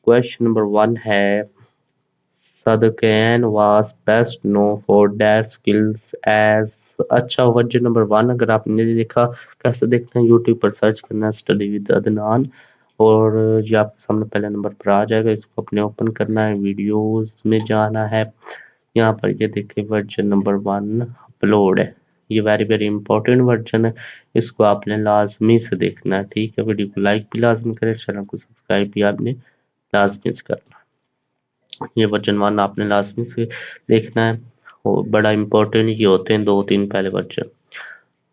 Question number 1 है Sadhguru was best known for their skills as। अच्छा version number 1 अगर आपने नहीं देखा, कैसे देखना है, यूट्यूब पर सर्च करना स्टडी विद अदनान, और ये आपके सामने पहले नंबर पर आ जाएगा। इसको अपने ओपन करना है, वीडियोस में जाना है, यहाँ पर ये देखिए वर्जन नंबर 1 अपलोड है। ये वेरी वेरी इंपॉर्टेंट वर्जन है, इसको आपने लाजमी से देखना है। ठीक है, वीडियो को लाइक भी लाजमी करें, चैनल को सब्सक्राइब भी आपने लाजमी से करना। ये वर्जन 1 आपने लाजमी से देखना है, और बड़ा इंपॉर्टेंट ये होते हैं 2-3 पहले वर्जन।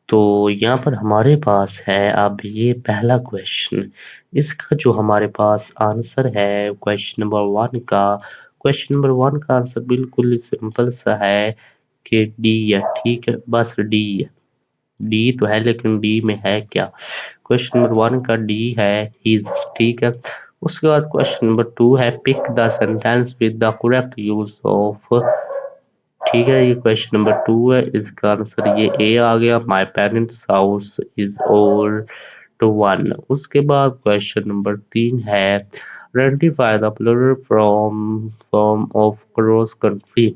तो यहाँ पर हमारे पास है अब ये पहला क्वेश्चन। इसका जो हमारे पास आंसर है क्वेश्चन नंबर 1 का, क्वेश्चन नंबर 1 का आंसर बिल्कुल सिंपल सा है कि डी है। ठीक है, बस डी है। डी तो है लेकिन डी में है क्या? क्वेश्चन नंबर 1 का डी है इज। ठीक है, उसके बाद क्वेश्चन नंबर 2 है pick the sentence with the correct use of. ठीक है, ये क्वेश्चन नंबर 2 है, इसका आंसर ये ए आ गया। My parents house is old too 1। उसके बाद क्वेश्चन नंबर 3 है identify the plural form of cross country.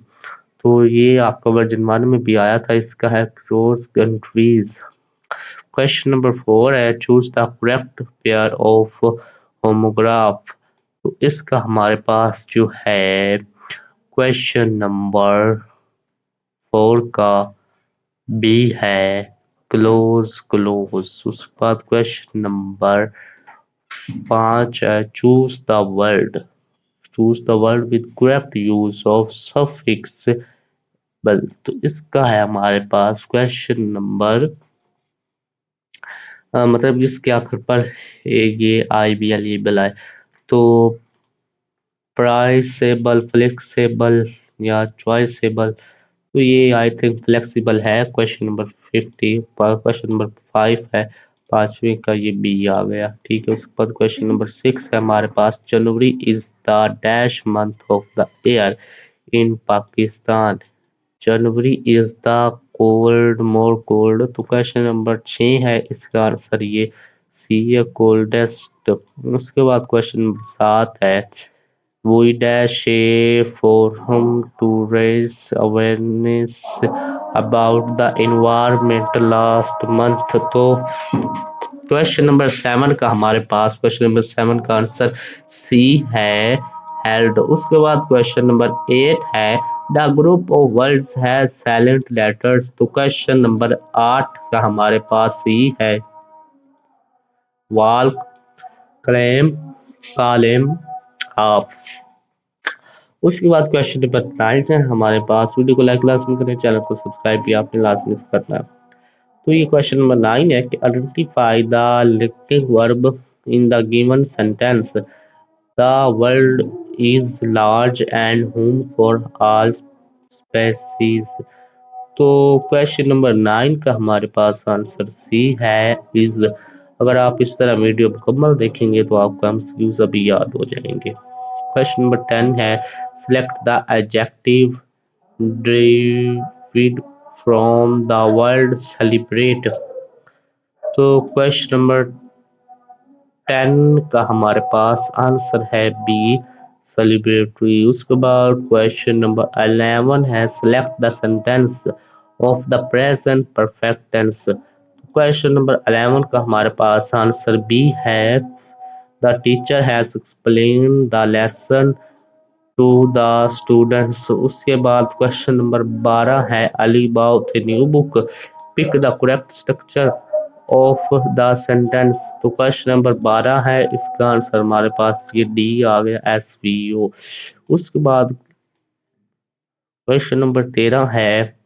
तो ये आपका वर्जन 1 में भी आया था, इसका है क्रॉस कंट्रीज। क्वेश्चन नंबर 4 है choose the correct pair of homograph. तो इसका हमारे पास जो है क्वेश्चन नंबर 4 का बी है क्लोज क्लोज। उसके बाद क्वेश्चन नंबर 5 है choose the word with correct use of suffix बल। तो इसका है हमारे पास क्वेश्चन नंबर मतलब जिसके आखिर पर ये आई बी एल ई बल आए, तो प्राइसेबल, फ्लेक्सिबल या चॉइसेबल। तो ये आई थिंक फ्लेक्सिबल है। क्वेश्चन नंबर 50 पर क्वेश्चन नंबर 5 है, पांचवे का ये बी आ गया। ठीक है, उसके बाद क्वेश्चन नंबर 6 है हमारे पास January is the dash month of the year in Pakistan. January is the cold more cold. तो क्वेश्चन नंबर 6 है, इसका आंसर ये सी है कोल्डेस्ट। उसके बाद क्वेश्चन नंबर 7 है we dash a forum to raise awareness about the environment last month। तो question number 7 का हमारे पास क्वेश्चन नंबर 7 का आंसर सी है हेल्ड। उसके बाद क्वेश्चन नंबर 8 है the group of words has silent letters. तो क्वेश्चन नंबर 8 का हमारे पास सी है वाल, क्लेम, कालेम, हाफ। उसके बाद क्वेश्चन नंबर 9 है हमारे पास, वीडियो को लाइक लाजमी करें, चैनल को सब्सक्राइब भी आपने लाजमी से करना है। तो ये क्वेश्चन नंबर 9 है कि identify the linking verb in the given sentence the world is large and home for all species. तो क्वेश्चन नंबर 9 का हमारे पास आंसर सी है इज। अगर आप इस तरह वीडियो मुकम्मल देखेंगे तो आपको एमसीक्यू सभी याद हो जाएंगे। क्वेश्चन नंबर 10 है select the adjective derived from the word celebrate। तो क्वेश्चन नंबर 10 का हमारे पास आंसर है बी सेलिब्रेटरी। उसके बाद क्वेश्चन नंबर 11 है select the sentence of the present perfect tense. Question number 11 का हमारे पास आंसर बी है the teacher has explain the lesson to the students. उसके बाद क्वेश्चन नंबर 12 है Ali bought new book pick the correct structure of the sentence. तो question number 12 है, इसका आंसर हमारे पास ये डी आ गया एस वी ओ। उसके बाद क्वेश्चन नंबर 13 है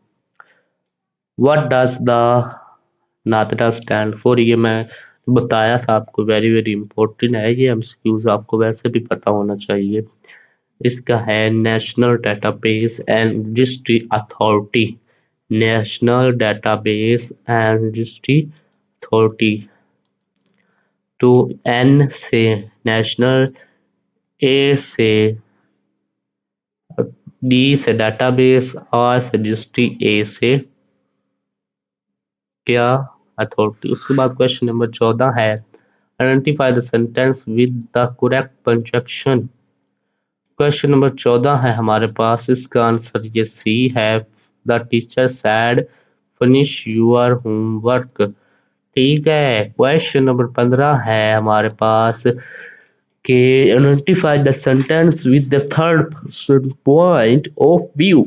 what does the NADRA stand for. ये मैं बताया था आपको, वेरी वेरी इंपॉर्टेंट है ये, एमसीक्यूज आपको वैसे भी पता होना चाहिए। इसका है national database and registry authority. National database and registry authority. तो एन से नेशनल, ए से डी से डेटाबेस, आर से रजिस्ट्री, ए से क्या अथॉरिटी। उसके बाद क्वेश्चन नंबर 14 है identify the sentence with the correct punctuation. Question number 14 है हमारे पास, इसका आंसर ये सी है। The teacher sad finish your homework. ठीक है। क्वेश्चन नंबर 15 है हमारे पास कि identify the sentence with the third person point of view.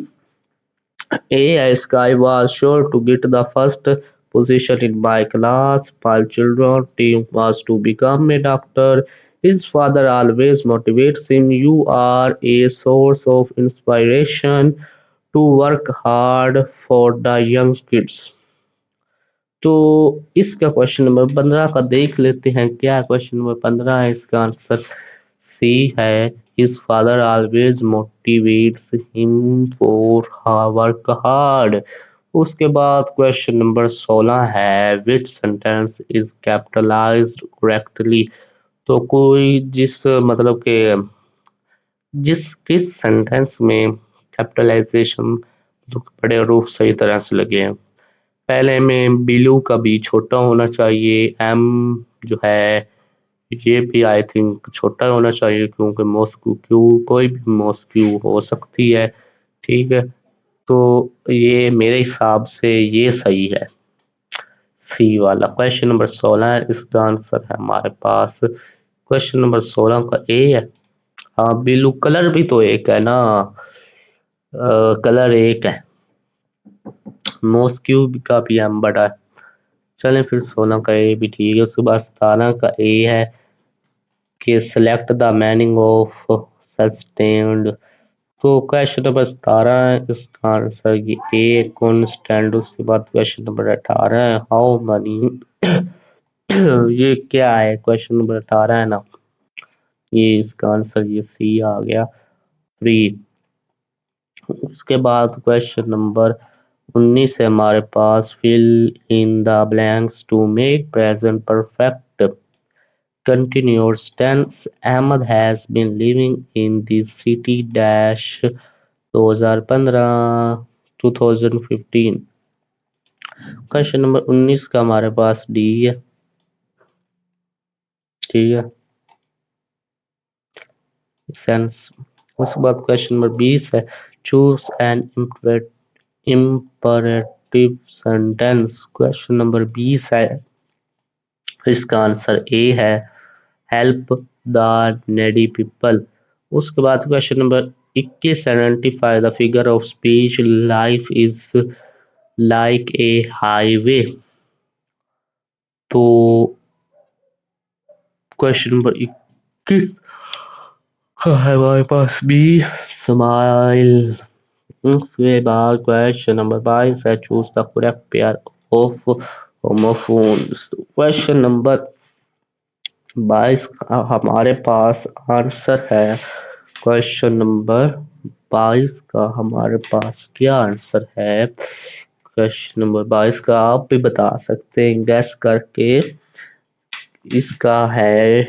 A Sky was sure to get the first position in my class. While children's dream was to become a doctor. His father always motivates him. You are a source of inspiration to work hard for the young kids. तो इसका question number 15 का देख लेते हैं। क्या question number 15 है? इसका answer C है। His father always motivates him for work hard. उसके बाद क्वेश्चन नंबर 16 है, which sentence is capitalized correctly। तो कोई जिस मतलब के किस सेंटेंस में कैपिटलाइजेशन बड़े रूप सही तरह से लगे हैं। पहले में बिलू का बी छोटा होना चाहिए, एम जो है ये भी आई थिंक छोटा होना चाहिए क्योंकि मॉस्क्यू क्यू कोई भी मॉस्क्यू हो सकती है। ठीक है, तो ये मेरे हिसाब से ये सही है, सी वाला। क्वेश्चन नंबर 16 है, इसका आंसर है हमारे पास क्वेश्चन नंबर 16 का ए है। हाँ, ब्लू कलर भी तो एक है ना, कलर एक है, मॉस्क्यू का भी एम बड़ा है। चलें फिर 16 का ए भी ठीक है। उसके बाद 17 का ए है कि select the meaning of sustained. तो क्वेश्चन नंबर 17 इसका आंसर ये ए कॉन्स्टेंट। उसके बाद क्वेश्चन नंबर 18 है हाउ मनी। ये क्या है? क्वेश्चन नंबर 18 है ना, ये इसका आंसर ये सी आ गया, फ्री। उसके बाद क्वेश्चन नंबर 19 है हमारे पास, fill in the blanks to make present perfect. Continuous tense. Ahmad has been living in this city dash 2015 2015। Question number 19 का हमारे पास डी है। ठीक है, सेंस। उसके बाद क्वेश्चन नंबर 20 है, choose an imperative sentence. Question number 20 है, इसका आंसर ए है, हेल्प द नेडी पीपल। उसके बाद question number 21, identify the figure of speech life is like a highway. तो क्वेश्चन नंबर 21 का है हमारे पास बी, स्माइल। उसके बाद क्वेश्चन नंबर 22 है, choose the correct pair of homophones. Question number 22 का हमारे पास आंसर है, क्वेश्चन नंबर 22 का हमारे पास क्या आंसर है? क्वेश्चन नंबर 22 का आप भी बता सकते हैं गैस करके। इसका है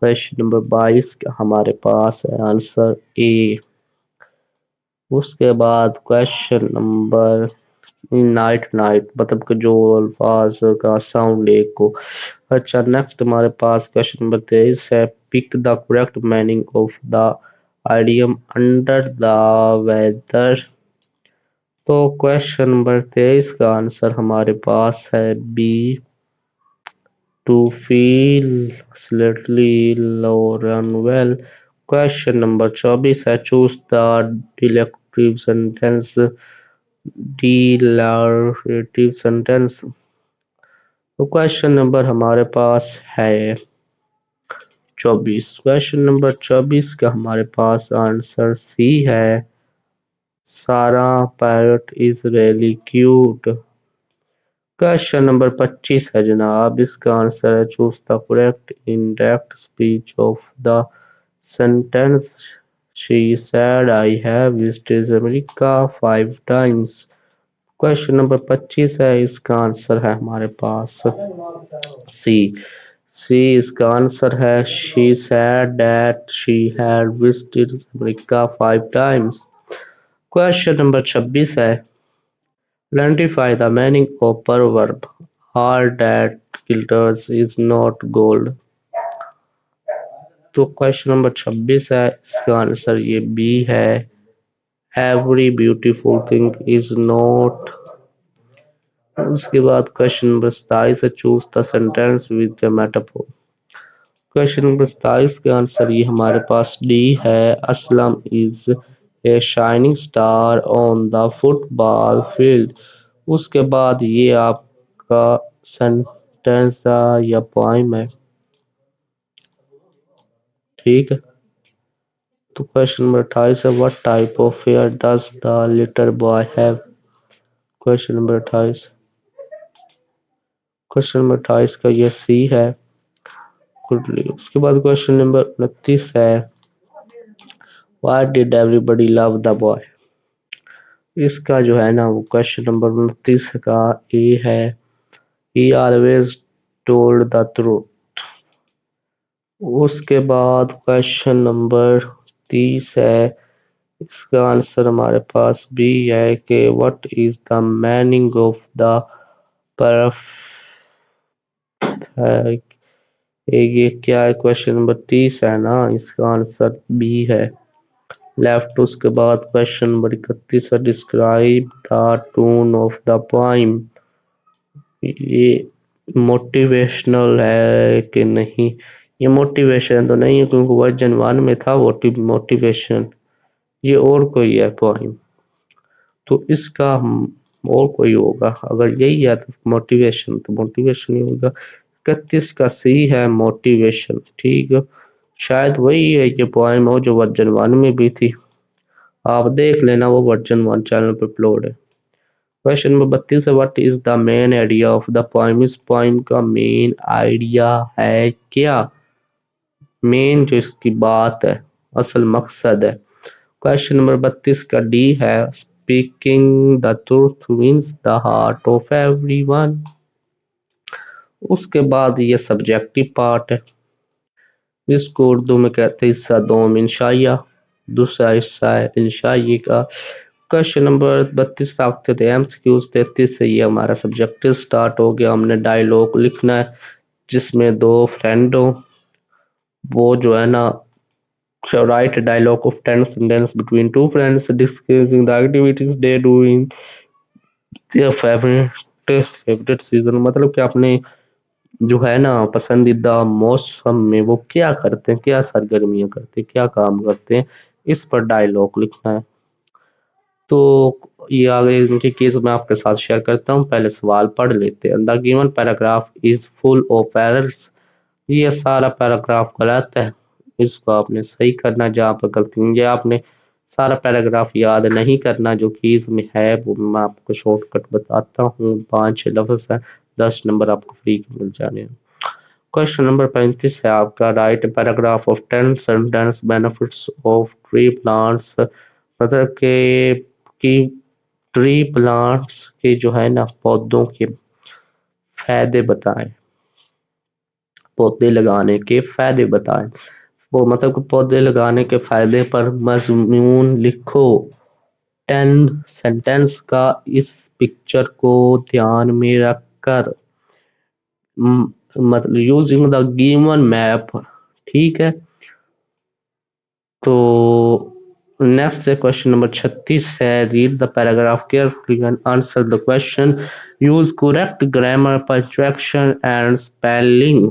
क्वेश्चन नंबर 22 का हमारे पास है आंसर ए। उसके बाद क्वेश्चन नंबर नाइट नाइट मतलब कि जो अल्फाज का साउंड एक को। अच्छा, नेक्स्ट हमारे पास क्वेश्चन नंबर 23 है, pick the correct meaning of the idiom under the weather. तो क्वेश्चन नंबर 23 का आंसर हमारे पास है B, to feel slightly ill or unwell। Question number 24 है, choose the declarative sentence declarative sentence. तो question number हमारे पास है 24। क्वेश्चन नंबर 24 का हमारे पास आंसर सी है, सारा parrot is really cute. Question number 25 है जनाब, इसका आंसर है, choose the correct indirect speech of the sentence she said I have visited America 5 times. Question number 25 है, इसका आंसर है हमारे पास सी। सी इसका आंसर है, she said that she had visited America 5 times. Question number 26 है, identify the meaning of proverb heart that glitters is not gold। तो question number 26 है, इसका आंसर ये बी है। Every beautiful thing is not. उसके बाद question number 27 है, choose the sentence with the metaphor. Question number 27 का आंसर ये हमारे पास डी है। Aslam is a shining star on the football field. उसके बाद ये आपका सेंटेंस या पोइम है, ठीक है। तो क्वेश्चन नंबर 28 है, what type of hair does the little boy have. Question number 28, question number 28 का ये सी है, गुडली। उसके बाद क्वेश्चन नंबर 29 है, why did everybody love the boy. इसका जो है ना वो क्वेश्चन नंबर 29 का ए है, ही ऑलवेज टोल्ड द ट्रूथ। उसके बाद क्वेश्चन नंबर 30 है, इसका आंसर हमारे पास बी है कि what is the meaning of the perfect. ये क्या है, क्वेश्चन नंबर 30 है ना, इसका आंसर बी है, लेफ्ट। उसके बाद क्वेश्चन नंबर 31 है, describe the tone of the poem. ये मोटिवेशनल है कि नहीं, ये मोटिवेशन तो नहीं है क्योंकि वर्जन 1 में था मोटिवेशन, ये और कोई है पोइम। तो इसका हम और कोई होगा, अगर यही है तो मोटिवेशन, तो मोटिवेशन ही होगा। 31 का सी है, मोटिवेशन, ठीक है। शायद वही है ये पोइम हो जो वर्जन 1 में भी थी, आप देख लेना, वो वर्जन 1 चैनल पर अपलोड है। क्वेश्चन नंबर 32 है, what is the main idea of the poem. इस पोइम का मेन आइडिया है क्या, मेन जो इसकी बात है, असल मकसद है। क्वेश्चन नंबर 32 का डी है, speaking the truth wins the heart of everyone. उसके बाद ये सब्जेक्टिव पार्ट है, इसको उर्दू में कहते हैं हिस्सा दोम इंशाइया, दूसरा हिस्सा है इंशाइये का। क्वेश्चन नंबर 32 आखते थे एमसीक्यूज। 33 से ये हमारा सब्जेक्टिव स्टार्ट हो गया, हमने डायलॉग लिखना है जिसमें दो फ्रेंड हो, वो जो है ना, write dialogue of 10 sentence between two friends discussing the activities they doing their favourite season. मतलब कि अपने जो है ना पसंदीदा मौसम में वो क्या करते हैं, क्या सरगर्मियाँ करते हैं, क्या काम करते हैं, इस पर डायलॉग लिखना है। तो ये आगे इनकी केस मैं आपके साथ शेयर करता हूँ, पहले सवाल पढ़ लेते हैं। The given paragraph is full of errors. ये सारा पैराग्राफ गलत है, इसको आपने सही करना, जहाँ पर गलती, ये आपने सारा पैराग्राफ याद नहीं करना जो कि इसमें है, वो मैं आपको शॉर्टकट बताता हूँ। 5 लफ्ज है, 10 नंबर आपको फ्री के मिल जाने हैं। क्वेश्चन नंबर 35 है आपका, right paragraph of 10 sentence benefits of tree plants. मतलब कि ट्री प्लांट्स के जो है ना पौधों के फायदे बताएं, पौधे लगाने के फायदे बताएं। वो मतलब कि पौधे लगाने के फायदे पर मजमून लिखो। 10 सेंटेंस का इस पिक्चर को ध्यान में रखकर, मतलब यूजिंग द गिवन मैप, ठीक है। तो नेक्स्ट है क्वेश्चन नंबर 36 है, read the paragraph carefully and answer the question, use correct grammar punctuation and spelling.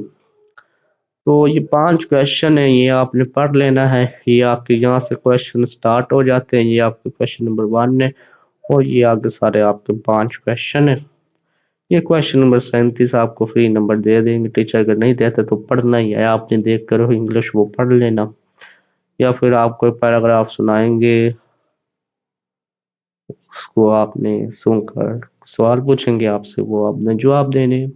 तो ये 5 क्वेश्चन है, ये आपने पढ़ लेना है, ये आपके यहाँ से क्वेश्चन स्टार्ट हो जाते हैं, ये आपके क्वेश्चन नंबर 1 है और ये आगे सारे आपके 5 क्वेश्चन है। ये क्वेश्चन नंबर 37 आपको फ्री नंबर दे देंगे टीचर, अगर नहीं देते तो पढ़ना ही है, आपने देख कर इंग्लिश वो पढ़ लेना, या फिर आप कोई पैराग्राफ सुनाएंगे, उसको आपने सुनकर सवाल पूछेंगे आपसे, वो आपने जवाब देने।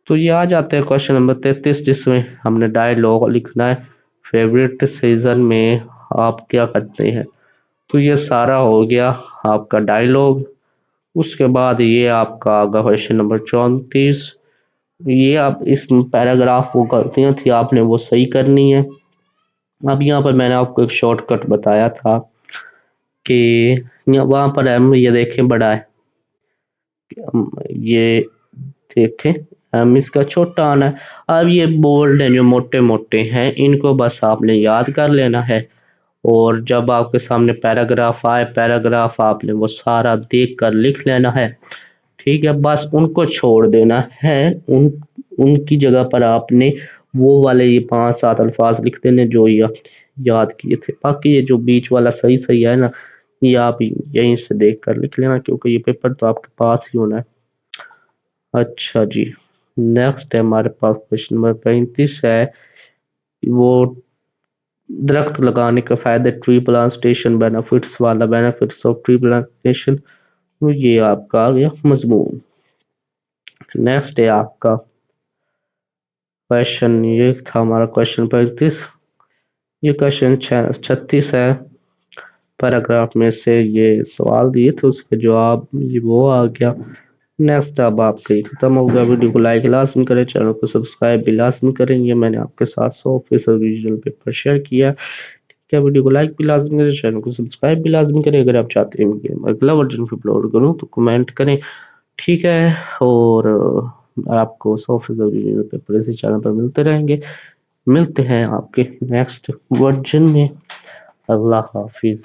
तो ये आ जाते हैं क्वेश्चन नंबर 33 जिसमें हमने डायलॉग लिखना है, फेवरेट सीजन में आप क्या करते हैं। तो ये सारा हो गया आपका डायलॉग। उसके बाद ये आपका आगा क्वेश्चन नंबर 34, ये आप इस पैराग्राफ वो गलतियां थी आपने वो सही करनी है। अब यहाँ पर मैंने आपको एक शॉर्टकट बताया था कि वहां पर एम ये देखें बड़ा है, ये देखें इसका छोटा आना है। अब ये बोल्ड हैं जो मोटे मोटे हैं, इनको बस आपने याद कर लेना है। और जब आपके सामने पैराग्राफ आए, पैराग्राफ आपने वो सारा देख कर लिख लेना है। ठीक है, बस उनको छोड़ देना है। उनकी जगह पर आपने वो वाले ये 5-7 अल्फाज लिख देने जो याद किए थे। बाकी ये जो बीच वाला सही सही है ना, ये आप यहीं से देख कर लिख लेना, क्योंकि ये पेपर तो आपके पास ही होना है। अच्छा जी, नेक्स्ट है हमारे पास क्वेश्चन नंबर 35 है। वो दरख्त लगाने के फायदे, ट्री प्लांटेशन बेनिफिट्स वाला, बेनिफिट्स ऑफ ट्री प्लांटेशन, तो ये आपका आ गया मजमून। नेक्स्ट है आपका क्वेश्चन, ये था हमारा क्वेश्चन 35। ये क्वेश्चन 36 है। पैराग्राफ में से ये सवाल दिए थे, उसके जवाब ये वो आ गया। नेक्स्ट अब आपका ये खत्म हो गया। वीडियो को लाइक लाजमी करें, चैनल को सब्सक्राइब भी लाजमी करें। ये मैंने आपके साथ 100% रीजनल पेपर शेयर किया। ठीक है, वीडियो को लाइक भी लाजमी करें, चैनल को सब्सक्राइब भी लाजमी करें। अगर आप चाहते हैं कि मैं अगला वर्जन भी अपलोड करूँ तो कमेंट करें। ठीक है, और आपको 100% रीजनल पेपर इसी चैनल पर मिलते रहेंगे। मिलते हैं आपके नेक्स्ट वर्जन में। अल्लाह हाफिज।